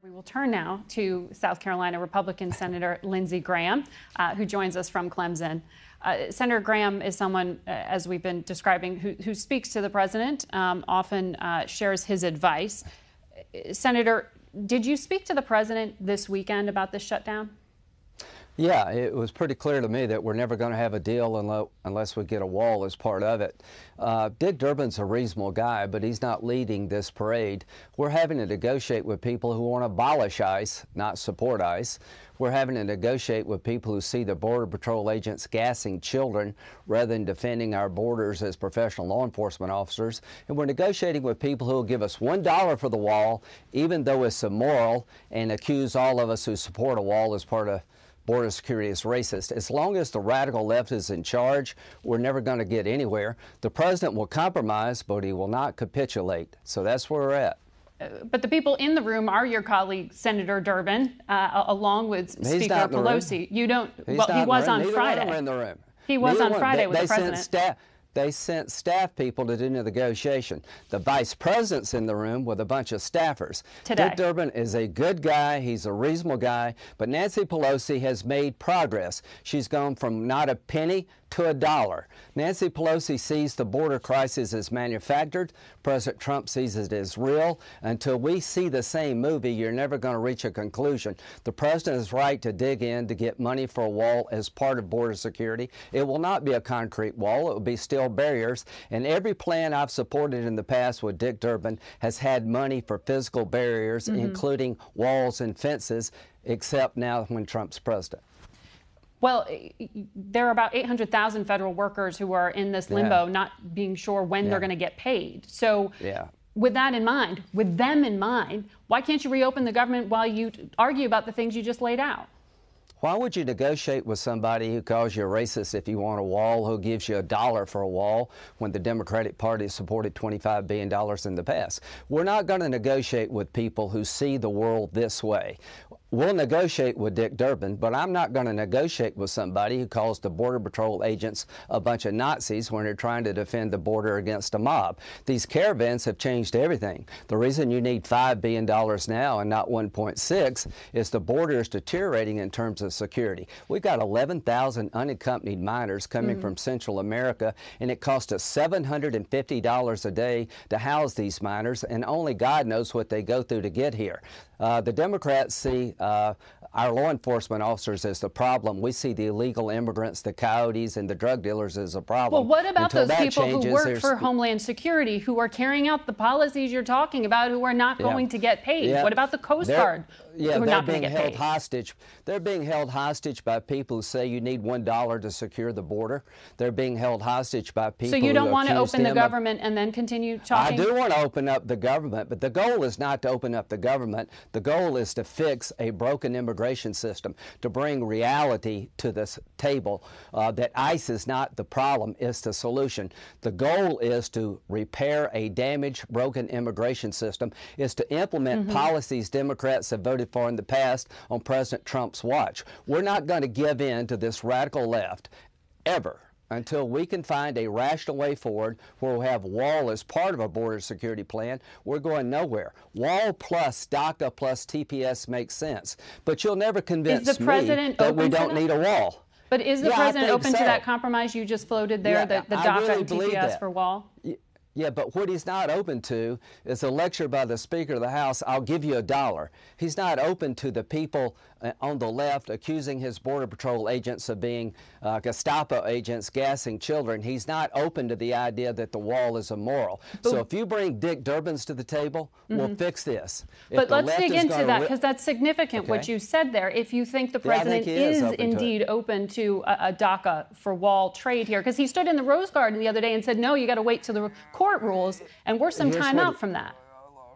We will turn now to South Carolina Republican Senator Lindsey Graham, who joins us from Clemson. Senator Graham is someone, as we've been describing, who speaks to the president, often shares his advice. Senator, did you speak to the president this weekend about this shutdown? Yeah, it was pretty clear to me that we're never going to have a deal unless we get a wall as part of it. Dick Durbin's a reasonable guy, but he's not leading this parade. We're having to negotiate with people who want to abolish ICE, not support ICE. We're having to negotiate with people who see the Border Patrol agents gassing children rather than defending our borders as professional law enforcement officers. And we're negotiating with people who will give us $1 for the wall, even though it's immoral, and accuse all of us who support a wall as part of border security is racist. As long as the radical left is in charge, we're never going to get anywhere. The president will compromise, but he will not capitulate. So that's where we're at. But the people in the room are your colleague, Senator Durbin, along with Speaker Pelosi. You don't. Well, he was on Friday. He was on Friday with the president. They sent staff people to do the negotiation. The vice president's in the room with a bunch of staffers. Today. Dick Durbin is a good guy. He's a reasonable guy. But Nancy Pelosi has made progress. She's gone from not a penny to $1. Nancy Pelosi sees the border crisis as manufactured. President Trump sees it as real. Until we see the same movie, you're never going to reach a conclusion. The president is right to dig in to get money for a wall as part of border security. It will not be a concrete wall. It will be steel barriers. And every plan I've supported in the past with Dick Durbin has had money for physical barriers, including walls and fences, except now when Trump's president. Well, there are about 800,000 federal workers who are in this limbo, not being sure when they're going to get paid. So with that in mind, with them in mind, why can't you reopen the government while you argue about the things you just laid out? Why would you negotiate with somebody who calls you a racist if you want a wall, who gives you $1 for a wall, when the Democratic Party supported $25 billion in the past? We're not going to negotiate with people who see the world this way. We'll negotiate with Dick Durbin, but I'm not going to negotiate with somebody who calls the Border Patrol agents a bunch of Nazis when they're trying to defend the border against a mob. These caravans have changed everything. The reason you need $5 billion now and not 1.6 is the border is deteriorating in terms of security. We've got 11,000 unaccompanied minors coming from Central America, and it costs us $750 a day to house these minors, and only God knows what they go through to get here. The Democrats see our law enforcement officers as the problem. We see the illegal immigrants, the coyotes, and the drug dealers as a problem. Well, what about those people who work for Homeland Security, who are carrying out the policies you're talking about, who are not going to get paid? What about the Coast Guard? Yeah, they're being held hostage. They're being held hostage by people who say you need $1 to secure the border. They're being held hostage by people. So you don't want to open the government and then continue talking? I do want to open up the government, but the goal is not to open up the government. The goal is to fix a broken immigration system, to bring reality to this table, that ICE is not the problem, it's the solution. The goal is to repair a damaged, broken immigration system, is to implement policies Democrats have voted for in the past on President Trump's watch. We're not going to give in to this radical left, ever, until we can find a rational way forward where we'll have wall as part of a border security plan. We're going nowhere. Wall plus DACA plus TPS makes sense. But you'll never convince me that we don't need a wall. But is the president open to that compromise you just floated there, the DACA and TPS for wall? Yeah, but what he's not open to is a lecture by the Speaker of the House, I'll give you $1. He's not open to the people on the left accusing his Border Patrol agents of being Gestapo agents gassing children. He's not open to the idea that the wall is immoral. So if you bring Dick Durbin's to the table, we'll fix this. But let's dig into that, because that's significant what you said there. If you think the president is indeed open to a DACA for wall trade here, because he stood in the Rose Garden the other day and said, no, you got to wait till the court rules, and we're some time out from that.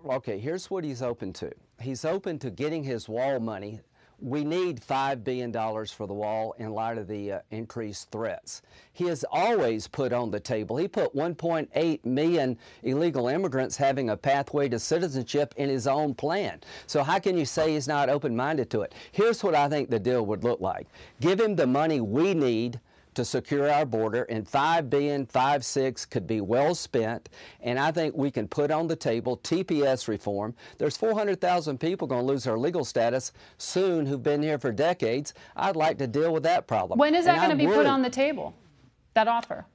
Okay, here's what he's open to. He's open to getting his wall money. We need $5 billion for the wall in light of the increased threats. He has always put on the table, he put 1.8 million illegal immigrants having a pathway to citizenship in his own plan. So how can you say he's not open-minded to it? Here's what I think the deal would look like. Give him the money we need to secure our border, and $5 billion, $5, $6 could be well spent. And I think we can put on the table TPS reform. There's 400,000 people going to lose their legal status soon who've been here for decades. I'd like to deal with that problem. When is that going to be put on the table, that offer?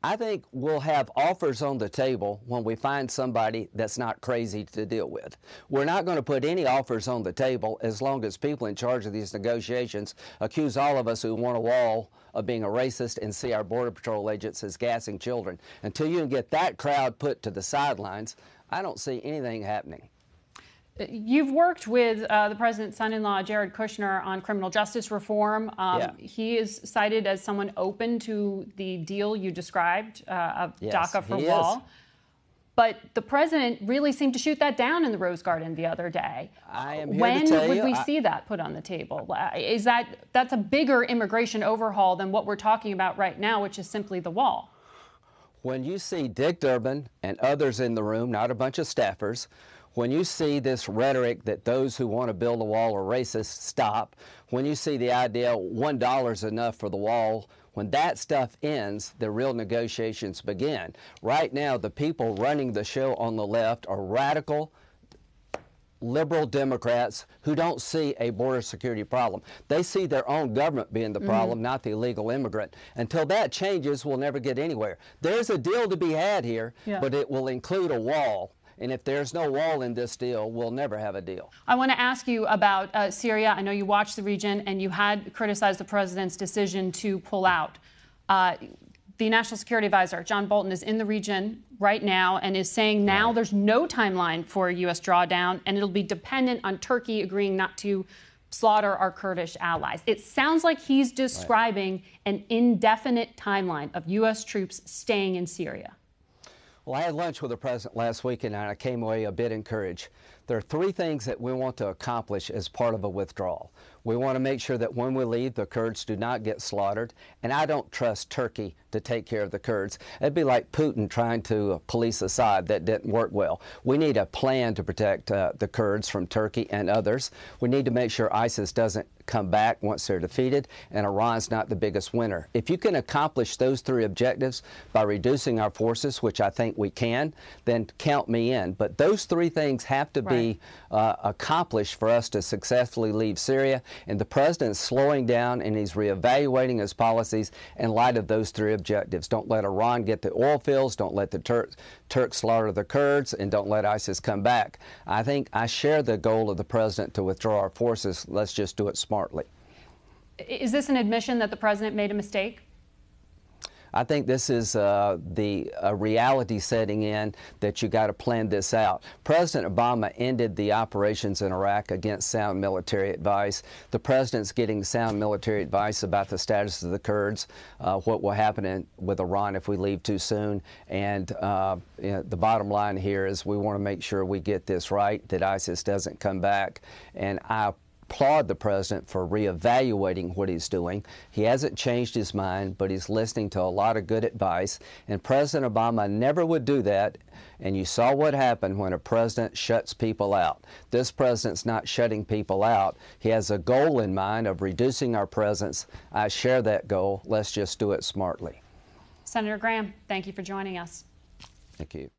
I think we'll have offers on the table when we find somebody that's not crazy to deal with. We're not going to put any offers on the table as long as people in charge of these negotiations accuse all of us who want a wall of being a racist and see our Border Patrol agents as gassing children. Until you can get that crowd put to the sidelines, I don't see anything happening. You've worked with the president's son-in-law, Jared Kushner, on criminal justice reform. He is cited as someone open to the deal you described of DACA for wall. But the president really seemed to shoot that down in the Rose Garden the other day. I am here when to tell would you, we see that put on the table? That's a bigger immigration overhaul than what we're talking about right now, which is simply the wall. When you see Dick Durbin and others in the room, not a bunch of staffers, when you see this rhetoric that those who want to build a wall are racist, stop. When you see the idea $1 is enough for the wall, when that stuff ends, the real negotiations begin. Right now, the people running the show on the left are radical, liberal Democrats who don't see a border security problem. They see their own government being the problem, not the illegal immigrant. Until that changes, we'll never get anywhere. There's a deal to be had here, but it will include a wall. And if there's no wall in this deal, we'll never have a deal. I want to ask you about Syria. I know you watched the region and you had criticized the president's decision to pull out. The National Security Advisor, John Bolton, is in the region right now and is saying now there's no timeline for a U.S. drawdown and it'll be dependent on Turkey agreeing not to slaughter our Kurdish allies. It sounds like he's describing an indefinite timeline of U.S. troops staying in Syria. Well, I had lunch with the president last weekend and I came away a bit encouraged. There are three things that we want to accomplish as part of a withdrawal. We want to make sure that when we leave, the Kurds do not get slaughtered, and I don't trust Turkey to take care of the Kurds. It'd be like Putin trying to police Assad. That didn't work well. We need a plan to protect the Kurds from Turkey and others. We need to make sure ISIS doesn't come back once they're defeated, and Iran's not the biggest winner. If you can accomplish those three objectives by reducing our forces, which I think we can, then count me in. But those three things have to be accomplished for us to successfully leave Syria, and the president's slowing down and he's reevaluating his policies in light of those three objectives. Don't let Iran get the oil fields, don't let the Turks slaughter the Kurds, and don't let ISIS come back. I think I share the goal of the president to withdraw our forces. Let's just do it smartly. Is this an admission that the president made a mistake? I think this is a reality setting in that you got to plan this out. President Obama ended the operations in Iraq against sound military advice. The president's getting sound military advice about the status of the Kurds, what will happen with Iran if we leave too soon. And the bottom line here is we want to make sure we get this right, that ISIS doesn't come back. And I applaud the president for reevaluating what he's doing. He hasn't changed his mind, but he's listening to a lot of good advice. And President Obama never would do that. And you saw what happened when a president shuts people out. This president's not shutting people out. He has a goal in mind of reducing our presence. I share that goal. Let's just do it smartly. Senator Graham, thank you for joining us. Thank you.